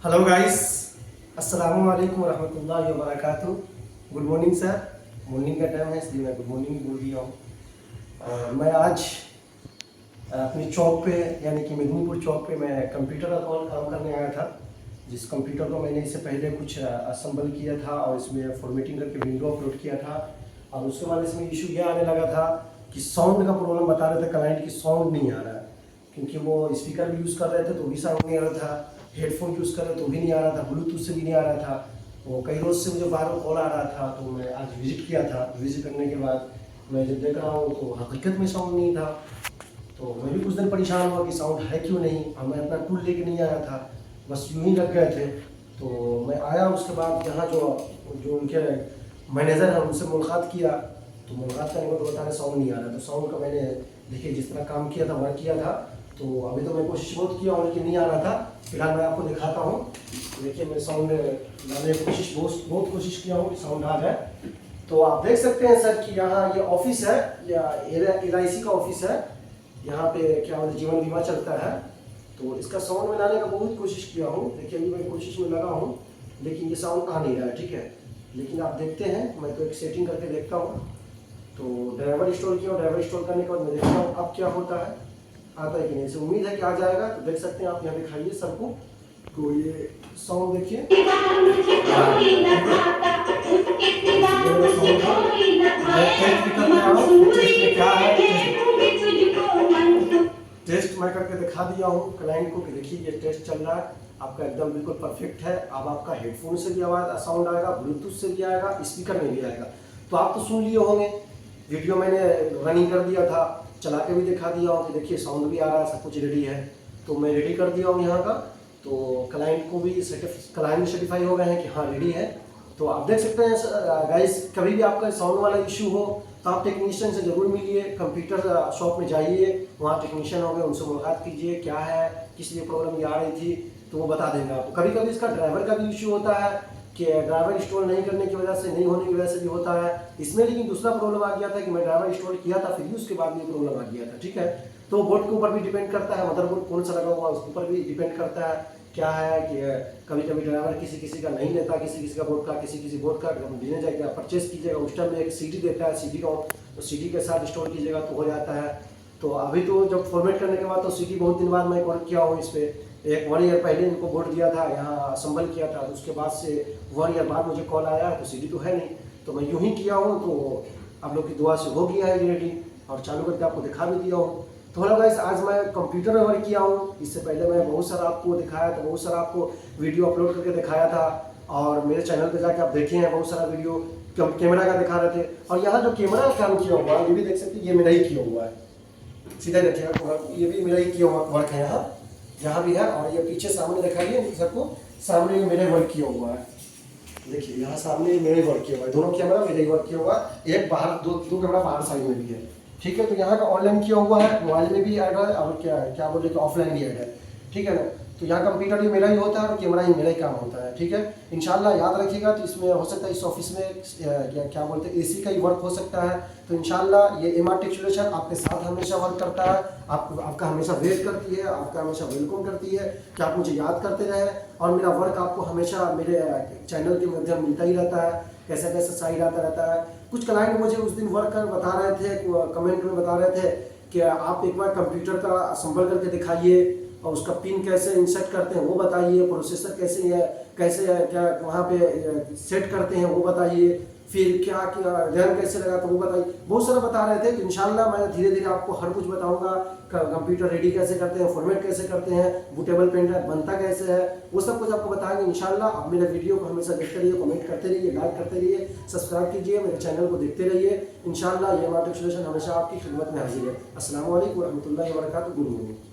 Hello guys, अस्सलाम वालेकुम रहमतुल्लाहि व बरकातहू। Good morning sir. मॉर्निंग का टाइम है इसलिए मैं गुड मॉर्निंग बोल दिया हूँ। मैं आज अपनी चौक पे यानी कि मेदिनीपुर चौक पे मैं कंप्यूटर का काम करने आया था। जिस कंप्यूटर को मैंने इससे पहले कुछ असेंबल किया था और इसमें फॉर्मेटिंग करके विंडो अपलोड किया था। और उसके बाद इसमें इशू ये आने लगा था कि साउंड का प्रॉब्लम बता रहे थे क्लाइंट की, साउंड नहीं आ रहा है। क्योंकि वो स्पीकर भी यूज़ कर रहे थे तो भी साउंड नहीं आ रहा था, हेडफोन यूज़ कर रहे तो भी नहीं आ रहा था, ब्लूटूथ से भी नहीं आ रहा था। तो कई रोज़ से मुझे बार बार कॉल आ रहा था, तो मैं आज विज़िट किया था। विज़िट करने के बाद मैं जब देख रहा हूँ तो हकीकत में साउंड नहीं था। तो मैं भी कुछ दिन परेशान हुआ कि साउंड है क्यों नहीं, और मैं अपना टूल लेके नहीं आया था, बस यूँ ही लग गए थे। तो मैं आया, उसके बाद यहाँ जो उनके मैनेजर हैं उनसे मुलाकात किया। तो मुलाकात करने के बाद बता रहे साउंड नहीं आ रहा। तो साउंड का मैंने देखिए जिस तरह काम किया था, वर्क किया था, तो अभी तो मैं कोशिश बहुत किया हूँ लेकिन नहीं आ रहा था। फिलहाल मैं आपको दिखाता हूँ। देखिए मैं साउंड लाने की बहुत कोशिश किया हूँ कि साउंड आ जाए। तो आप देख सकते हैं सर कि यहाँ ये ऑफिस है, या LIC का ऑफिस है। यहाँ पे क्या बोलते जीवन बीमा चलता है। तो इसका साउंड में लाने का बहुत कोशिश किया हूँ। देखिए अभी मैं कोशिश में लगा हूँ लेकिन ये साउंड आ नहीं रहा है, ठीक है। लेकिन आप देखते हैं, मैं तो एक सेटिंग करके देखता हूँ। तो ड्राइवर इंस्टॉल किया, ड्राइवर इंस्टॉल करने के बाद मैं देखता हूँ अब क्या होता है, आता है कि नहीं। इसे उम्मीद है कि आ जाएगा। तो देख सकते हैं आप, यहाँ दिखाइए सबको। तो ये साउंड देखिए, टेस्ट मैं करके दिखा दिया हूँ क्लाइंट को कि देखिए ये टेस्ट चल रहा है आपका, एकदम बिल्कुल परफेक्ट है। अब आपका हेडफोन से भी आवाज़ साउंड आएगा, ब्लूटूथ से भी आएगा, स्पीकर में भी आएगा। तो आप तो सुन लिए होंगे, वीडियो मैंने रनिंग कर दिया था, चला के भी दिखा दिया हूँ कि देखिए साउंड भी आ रहा है, सब कुछ रेडी है। तो मैं रेडी कर दिया हूँ यहाँ का। तो क्लाइंट को भी क्लाइंट भी सर्टिफाई हो गए हैं कि हाँ रेडी है। तो आप देख सकते हैं गाइस, कभी भी आपका साउंड वाला इशू हो तो आप टेक्नीशियन से ज़रूर मिलिए। कंप्यूटर शॉप में जाइए, वहाँ टेक्नीशियन होंगे, उनसे मुलाकात कीजिए, क्या है किस लिए प्रॉब्लम ये आ रही थी, तो वो बता देंगे आपको। कभी कभी इसका ड्राइवर का भी इशू होता है कि ड्राइवर इंस्टॉल नहीं करने की वजह से, नहीं होने की वजह से भी होता है इसमें। लेकिन दूसरा प्रॉब्लम आ गया था कि मैं ड्राइवर इंस्टॉल किया था, फिर भी उसके बाद भी प्रॉब्लम आ गया था, ठीक है। तो बोर्ड के ऊपर भी डिपेंड करता है, मदरबोर्ड कौन सा लगा हुआ उसके ऊपर भी डिपेंड करता है। क्या है कि कभी कभी ड्राइवर किसी का नहीं लेता, किसी का बोर्ड का, किसी बोर्ड का लेने जाएगा, परचेस कीजिएगा, उस टाइम में एक CD देता है, CD का, तो CD के साथ इंस्टॉल कीजिएगा तो हो जाता है। तो अभी तो जब फॉर्मेट करने के बाद तो CD बहुत दिन बाद मैं वर्क किया हूँ इस पर। 1 ईयर पहले इनको बोर्ड दिया था, यहाँ असेंबल किया था, तो उसके बाद से 1 ईयर बाद मुझे कॉल आया, तो CD तो है नहीं, तो मैं यूँ ही किया हूँ। तो आप लोग की दुआ से हो गया है रेडी, और चालू करके आपको दिखा भी दिया हूँ। तो हेलो गाइस, आज मैं कंप्यूटर में वर्क किया हूँ। इससे पहले मैं बहुत सारा आपको दिखाया था, बहुत सारा आपको वीडियो अपलोड करके दिखाया था, और मेरे चैनल पे जाके आप देखे हैं बहुत सारा वीडियो कैमरा का दिखा रहे थे। और यहाँ जो कैमरा काम किया हुआ है ये भी देख सकते हैं, ये मेरा ही किया हुआ है। सीधा देखिएगा, ये भी मेरा ही किया हुआ वर्क है, यहाँ भी है। और ये पीछे सामने दिखाइए सबको, सामने मेरे वर्क किया हुआ है। देखिए यहाँ सामने मेरे वर्क किया हुआ है, दोनों कैमरा मेरे ही वर्क किया हुआ है। एक बाहर, दो कैमरा बाहर साइड में भी है, ठीक है। तो यहाँ का ऑनलाइन किया हुआ है, मोबाइल में भी ऐड है, और क्या बोले तो ऑफलाइन भी ऐड है, ठीक है ना। तो यहाँ कंप्यूटर भी मेरा ही होता है और कैमरा ही मेरा ही काम होता है, ठीक है। इंशाल्लाह याद रखिएगा। तो इसमें हो सकता है इस ऑफिस में क्या बोलते हैं AC का ही वर्क हो सकता है। तो इंशाल्लाह ये MR टेक सॉल्यूशन आपके साथ हमेशा वर्क करता है, आपका हमेशा वेट करती है, आपका हमेशा वेलकम करती है कि आप मुझे याद करते रहे। और मेरा वर्क आपको हमेशा मेरे चैनल के माध्यम मिलता ही रहता है, कैसा कैसा साइड आता रहता है। कुछ क्लाइंट मुझे उस दिन वर्क कर बता रहे थे, कमेंट में बता रहे थे कि आप एक बार कंप्यूटर का असेंबल करके दिखाइए, और उसका पिन कैसे इंसर्ट करते हैं वो बताइए, प्रोसेसर कैसे क्या वहाँ पे सेट करते हैं वो बताइए, फिर क्या रैम कैसे लगा तो वो बताइए। बहुत सारा बता रहे थे। तो इंशाल्लाह मैं धीरे धीरे आपको हर कुछ बताऊंगा। कंप्यूटर रेडी कैसे करते हैं, फॉर्मेट कैसे करते हैं, बूटेबल पेन ड्राइव बनता कैसे है, वो सब कुछ आपको बताएंगे इंशाल्लाह। आप मेरे वीडियो को हमेशा देखते रहिए, कमेंट करते रहिए, लाइक करते रहिए, सब्सक्राइब कीजिए, मेरे चैनल को देखते रहिए। इंशाल्लाह ये MR टेक सॉल्यूशन हमेशा आपकी खिदमत में हाजिर है। अस्सलाम वालेकुम रहमतुल्लाहि व बरकातहू। Good morning.